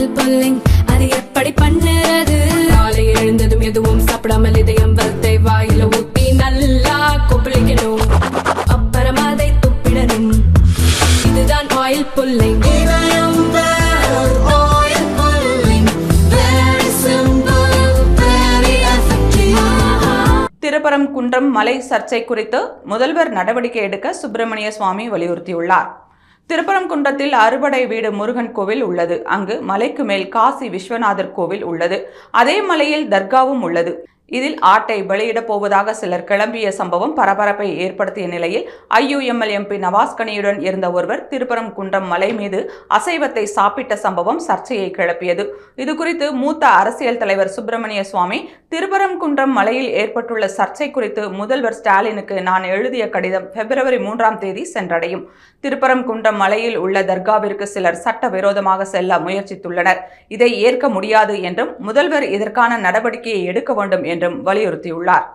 Oil pulling அது எப்படி பண்ணுறது? காலை எழுந்ததும் எதுவும் சாப்பிடாமல் இதயம் வளத்தை வாயில ஊத்தி நல்லா கொப்பளிக்கணும், அப்புறம் அதை துப்பிடணும். இதுதான் ஆயில் புல்லிங். திருப்பரங்குன்றம் மலை சர்ச்சை குறித்து முதல்வர் நடவடிக்கை எடுக்க சுப்பிரமணிய சுவாமி வலியுறுத்தியுள்ளார். திருப்பரங்குன்றத்தில் அறுபடை வீடு முருகன் கோவில் உள்ளது. அங்கு மலைக்கு மேல் காசி விஸ்வநாதர் கோவில் உள்ளது. அதே மலையில் தர்காவும் உள்ளது. இதில் ஆட்டை பலியிடப் போவதாக சிலர் கிளம்பிய சம்பவம் பரபரப்பை ஏற்படுத்திய நிலையில் IUML MP நவாஸ்கனியுடன் இருந்த ஒருவர் திருப்பரங்குன்றம் மலை மீது அசைவத்தை சாப்பிட்ட சம்பவம் சர்ச்சையை கிளப்பியது. இதுகுறித்து மூத்த அரசியல் தலைவர் சுப்பிரமணிய சுவாமி, திருப்பரங்குன்றம் மலையில் ஏற்பட்டுள்ள சர்ச்சை குறித்து முதல்வர் ஸ்டாலினுக்கு நான் எழுதிய கடிதம் February 3 சென்றடையும். திருப்பரங்குன்றம் மலையில் உள்ள தர்காவிற்கு சிலர் சட்டவிரோதமாக செல்ல முயற்சித்துள்ளனர். இதை ஏற்க முடியாது என்றும் முதல்வர் இதற்கான நடவடிக்கையை எடுக்க வேண்டும் என்றும் வலியுறுத்தியுள்ளார்.